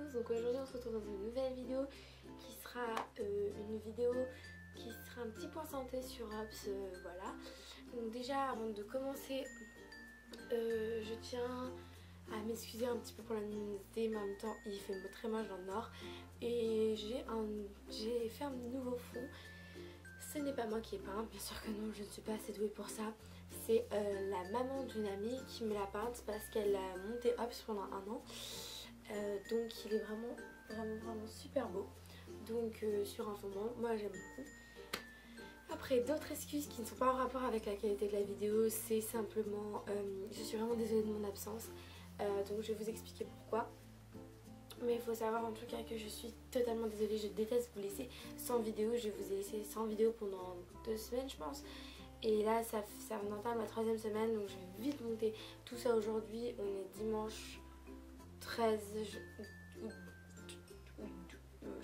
tous, donc aujourd'hui on se retrouve dans une nouvelle vidéo qui sera une vidéo qui sera un petit point santé sur Hobbs, voilà. Donc déjà avant de commencer, je tiens à m'excuser un petit peu pour la luminosité, mais en même temps il fait très moche dans le nord et j'ai fait un nouveau fond. Ce n'est pas moi qui ai peint, bien sûr que non, je ne suis pas assez douée pour ça. C'est la maman d'une amie qui me l'a peinte parce qu'elle a monté Hobbs pendant un an. Donc il est vraiment super beau. Donc sur un fond blanc, moi j'aime beaucoup. Après d'autres excuses qui ne sont pas en rapport avec la qualité de la vidéo, c'est simplement, je suis vraiment désolée de mon absence. Donc je vais vous expliquer pourquoi. Mais il faut savoir en tout cas que je suis totalement désolée, je déteste vous laisser sans vidéo. Je vous ai laissé sans vidéo pendant 2 semaines je pense. Et là ça entame la 3e semaine, donc je vais vite monter tout ça aujourd'hui. On est dimanche 13 je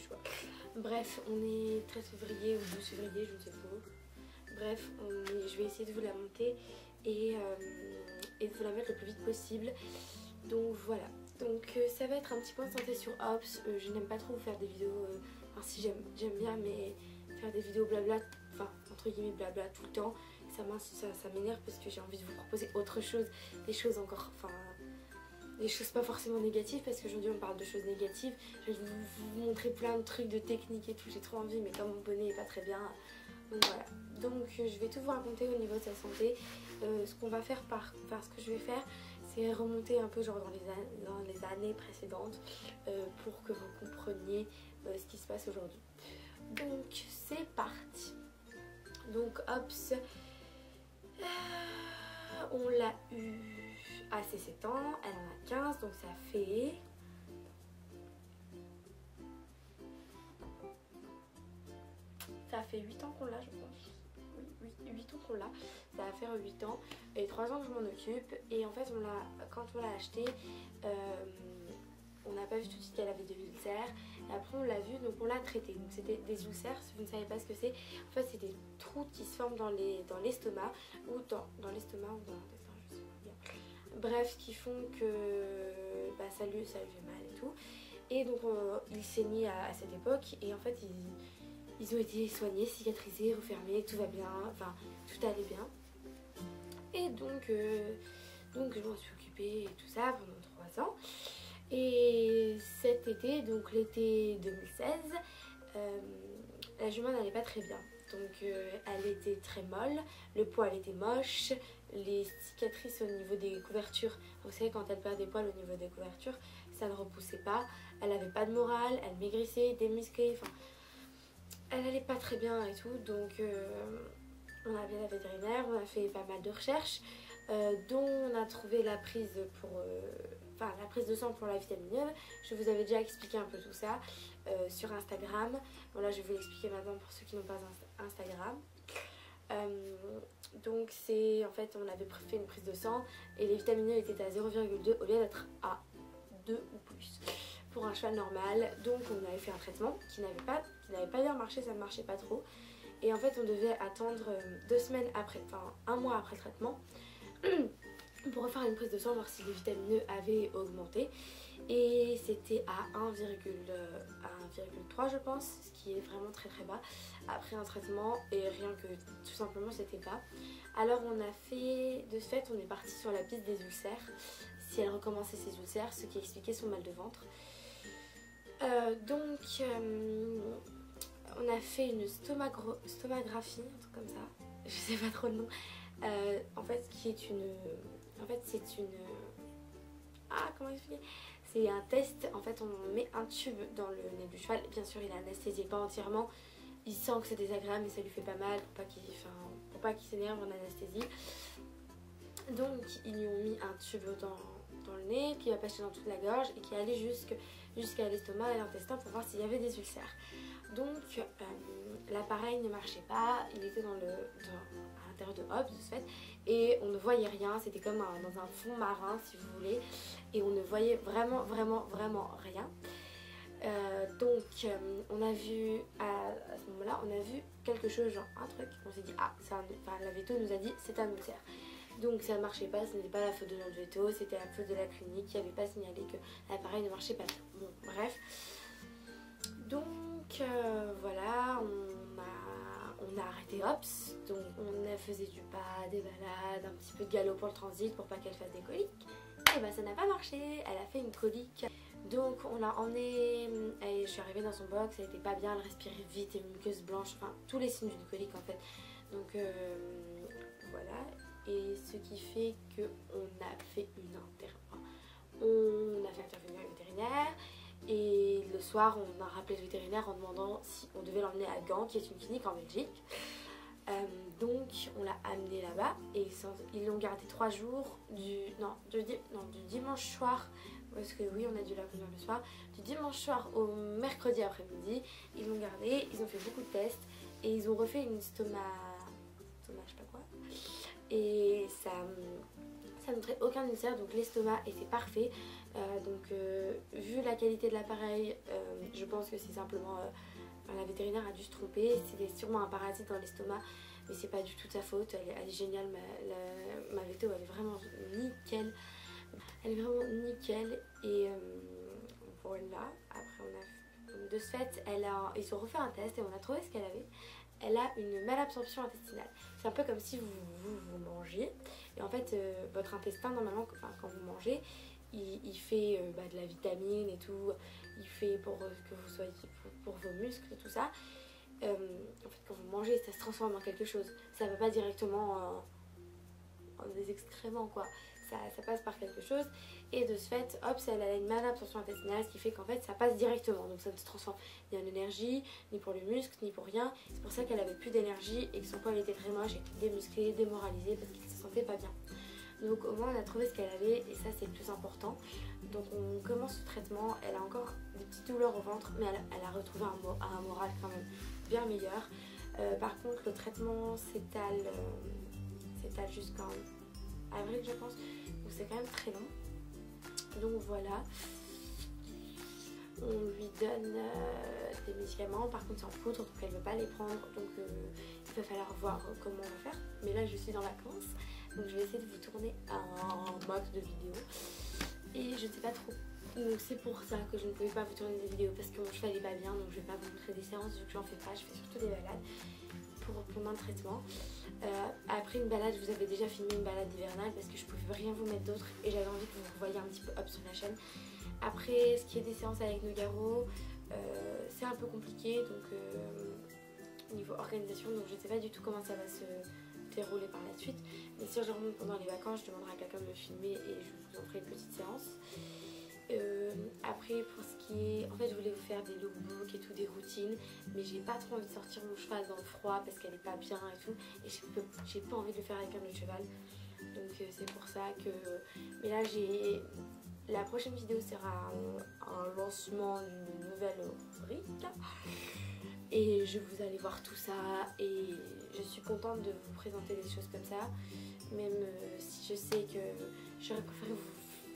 sais pas. Bref, on est 13 février ou 12 février, je ne sais pas. Bref, je vais essayer de vous la monter et de vous la mettre le plus vite possible. Donc voilà. Donc ça va être un petit point de santé sur Hobbs. Je n'aime pas trop vous faire des vidéos, enfin si j'aime bien, mais faire des vidéos blabla, enfin entre guillemets blabla tout le temps, ça m'énerve parce que j'ai envie de vous proposer autre chose, des choses encore, enfin des choses pas forcément négatives, parce qu'aujourd'hui on parle de choses négatives. Je vais vous montrer plein de trucs de technique et tout, j'ai trop envie, mais comme mon bonnet est pas très bien, donc voilà. Donc je vais tout vous raconter au niveau de sa santé. Ce qu'on va faire ce que je vais faire, c'est remonter un peu genre dans les années précédentes pour que vous compreniez ce qui se passe aujourd'hui. Donc c'est parti. Donc Hobbs, on l'a eu à ses 7 ans, elle en a 15, donc ça fait... Ça fait 8 ans qu'on l'a, je pense. Oui, 8 ans qu'on l'a. Ça va faire 8 ans et 3 ans que je m'en occupe. Et en fait, quand on l'a acheté, on n'a pas vu tout de suite qu'elle avait des ulcères. Et après, on l'a vu, donc on l'a traité. Donc c'était des ulcères, si vous ne savez pas ce que c'est. En fait, c'est des trous qui se forment dans l'estomac ou dans l'estomac ou dans l'intestin, je sais pas bien. Bref, qui font que bah, ça lui fait mal et tout. Et donc, il saignait à cette époque. Et en fait, ils ont été soignés, cicatrisés, refermés, tout va bien, enfin tout allait bien. Et donc je m'en suis occupée et tout ça pendant 3 ans. Et cet été, donc l'été 2016, la jument n'allait pas très bien. Donc elle était très molle, le poil était moche, les cicatrices au niveau des couvertures, vous savez quand elle perd des poils au niveau des couvertures, ça ne repoussait pas, elle n'avait pas de morale, elle maigrissait, démusclée, enfin... Elle allait pas très bien et tout, donc on a appelé la vétérinaire, on a fait pas mal de recherches, dont on a trouvé la prise la prise de sang pour la vitamine E. Je vous avais déjà expliqué un peu tout ça sur Instagram. Voilà, je vais vous l'expliquer maintenant pour ceux qui n'ont pas Instagram. Donc c'est en fait on avait fait une prise de sang et les vitamines E étaient à 0,2 au lieu d'être à 2 ou plus pour un cheval normal. Donc on avait fait un traitement qui n'avait pas bien marché, ça ne marchait pas trop. Et en fait on devait attendre 2 semaines après, enfin 1 mois après le traitement pour refaire une prise de sang, voir si les vitamines E avaient augmenté. Et c'était à 1,3 je pense, ce qui est vraiment très bas après un traitement, et rien que tout simplement c'était bas. Alors on a fait, de ce fait on est parti sur la piste des ulcères, si elle recommençait ses ulcères, ce qui expliquait son mal de ventre. On a fait une stomagraphie, un truc comme ça, je sais pas trop le nom, en fait c'est une... Ah, comment expliquer? C'est un test, en fait on met un tube dans le nez du cheval, bien sûr il est anesthésié pas entièrement, il sent que c'est désagréable mais ça lui fait pas mal pour pas qu'il s'énerve en anesthésie. Donc ils lui ont mis un tube dans le nez qui va passer dans toute la gorge et qui allait jusqu'à l'estomac et l'intestin pour voir s'il y avait des ulcères. Donc l'appareil ne marchait pas, il était à l'intérieur de Hobbs de ce fait, et on ne voyait rien, c'était comme dans un fond marin si vous voulez, et on ne voyait vraiment rien. Donc on a vu à ce moment là, on a vu quelque chose, genre un truc, on s'est dit ah, la véto nous a dit c'est un ulcère. Donc ça ne marchait pas, ce n'était pas la faute de notre veto, c'était la faute de la clinique qui n'avait pas signalé que l'appareil ne marchait pas bien. Bon, bref. Donc voilà, on a arrêté Hops, donc on faisait du pas, des balades, un petit peu de galop pour le transit pour pas qu'elle fasse des coliques. Et bah ça n'a pas marché, elle a fait une colique. Donc on l'a emmenée, je suis arrivée dans son box, elle était pas bien, elle respirait vite, et une muqueuse blanche, enfin tous les signes d'une colique en fait. Donc voilà, et ce qui fait qu'on a fait on a fait intervenir le vétérinaire. Et le soir, on a rappelé le vétérinaire en demandant si on devait l'emmener à Gand, qui est une clinique en Belgique. Donc, on l'a amené là-bas et ils l'ont gardé 3 jours du dimanche soir, parce que oui, on a dû la conduire le soir, du dimanche soir au mercredi après-midi. Ils l'ont gardé, ils ont fait beaucoup de tests et ils ont refait une stoma je sais pas quoi. Et ça montrait aucun ulcère, donc l'estomac était parfait. Vu la qualité de l'appareil, je pense que c'est simplement la vétérinaire a dû se tromper. C'était sûrement un parasite dans l'estomac, mais c'est pas du tout de sa faute. Elle est géniale, ma véto, elle est vraiment nickel. Elle est vraiment nickel. Et voilà. Après de ce fait, ils ont refait un test et on a trouvé ce qu'elle avait. Elle a une malabsorption intestinale. C'est un peu comme si vous mangez. Et en fait, votre intestin, normalement, quand vous mangez, il fait de la vitamine et tout. Il fait pour que vous soyez pour vos muscles et tout ça. En fait, quand vous mangez, ça se transforme en quelque chose. Ça va pas directement en des excréments, quoi. Ça passe par quelque chose. Et de ce fait, hop, elle a une malabsorption intestinale, ce qui fait qu'en fait, ça passe directement. Donc ça ne se transforme ni en énergie, ni pour le muscle, ni pour rien. C'est pour ça qu'elle avait plus d'énergie et que son poil était très moche, et démusclé, démoralisé, parce qu'il se sentait pas bien. Donc au moins on a trouvé ce qu'elle avait et ça c'est le plus important. Donc on commence le traitement, elle a encore des petites douleurs au ventre, mais elle a retrouvé un moral quand même bien meilleur. Par contre le traitement s'étale jusqu'en avril je pense, donc c'est quand même très long. Donc voilà, on lui donne des médicaments, par contre c'est en poudre donc elle ne veut pas les prendre, donc il va falloir voir comment on va faire. Mais là je suis dans vacances, donc je vais essayer de vous tourner un max de vidéos et je ne sais pas trop. Donc c'est pour ça que je ne pouvais pas vous tourner des vidéos, parce que mon cheval n'est pas bien, donc je ne vais pas vous montrer des séances vu que j'en fais pas, je fais surtout des balades pendant le traitement. Après une balade, je vous avais déjà filmé une balade hivernale parce que je pouvais rien vous mettre d'autre et j'avais envie que vous voyiez un petit peu hop sur la chaîne. Après, ce qui est des séances avec Nogaro, c'est un peu compliqué, donc niveau organisation, donc je ne sais pas du tout comment ça va se dérouler par la suite. Mais si je remonte pendant les vacances, je demanderai à quelqu'un de me filmer et je vous en ferai une petite séance. Après pour ce qui est, en fait je voulais vous faire des lookbooks et tout, des routines, mais j'ai pas trop envie de sortir mon cheval dans le froid parce qu'elle est pas bien et tout, et j'ai pas envie de le faire avec un autre cheval, donc c'est pour ça que, mais là la prochaine vidéo sera un lancement d'une nouvelle rubrique et vous allez voir tout ça et je suis contente de vous présenter des choses comme ça, même si je sais que j'aurais préféré vous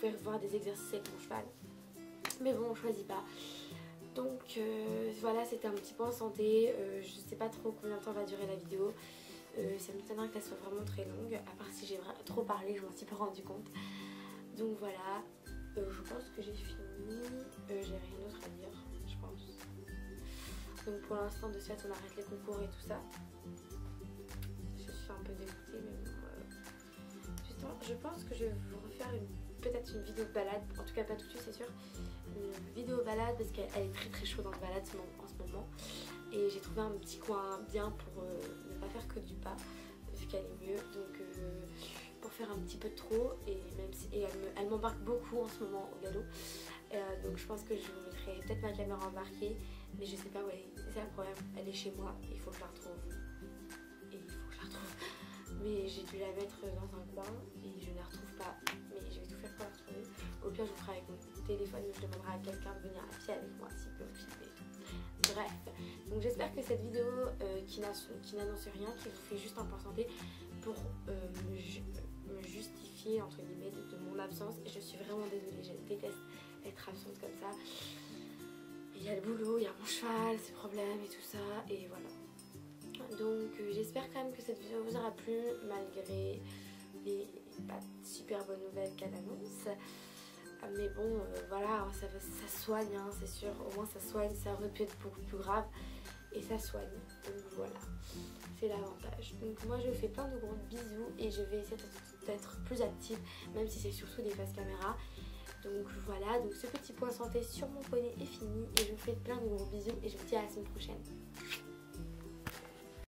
faire voir des exercices avec mon cheval, mais bon on choisit pas. Donc voilà, c'était un petit point santé. Je sais pas trop combien de temps va durer la vidéo, ça m'étonnerait qu'elle soit vraiment très longue, à part si j'ai trop parlé, je m'en suis pas rendu compte. Donc voilà, je pense que j'ai fini, j'ai rien d'autre à dire je pense. Donc pour l'instant de ce fait on arrête les concours et tout ça. Je suis un peu dégoûtée, mais bon, je pense que je vais vous refaire peut-être une vidéo de balade, en tout cas pas tout de suite c'est sûr, une vidéo balade parce qu'elle est très très chaude en balade en ce moment, et j'ai trouvé un petit coin bien pour ne pas faire que du pas vu qu'elle est mieux, donc pour faire un petit peu de trop, et même si elle m'embarque beaucoup en ce moment au galop, donc je pense que je vous mettrai peut-être ma caméra embarquée, mais je sais pas où elle est, c'est ça le problème, elle est chez moi, il faut que je la retrouve, mais j'ai dû la mettre dans un coin et je ne la retrouve pas, mais je vais tout faire pour la retrouver. Au pire je vous ferai avec mon téléphone, ou je demanderai à quelqu'un de venir à pied avec moi s'il peut me filmer et tout. Bref, donc j'espère que cette vidéo qui n'annonce rien, qui vous fait juste un point santé pour me justifier entre guillemets de mon absence, et je suis vraiment désolée, je déteste être absente comme ça. Il y a le boulot, il y a mon cheval, ses problèmes et tout ça, et voilà. Donc j'espère quand même que cette vidéo vous aura plu malgré les pas de super bonne nouvelle qu'elle annonce. Mais bon, voilà, ça soigne, hein, c'est sûr. Au moins ça soigne, ça aurait pu être beaucoup plus grave. Et ça soigne. Donc voilà, c'est l'avantage. Donc moi je vous fais plein de gros bisous et je vais essayer d'être plus active, même si c'est surtout des faces caméra. Donc voilà, donc ce petit point santé sur mon poney est fini et je vous fais plein de gros bisous et je vous dis à la semaine prochaine.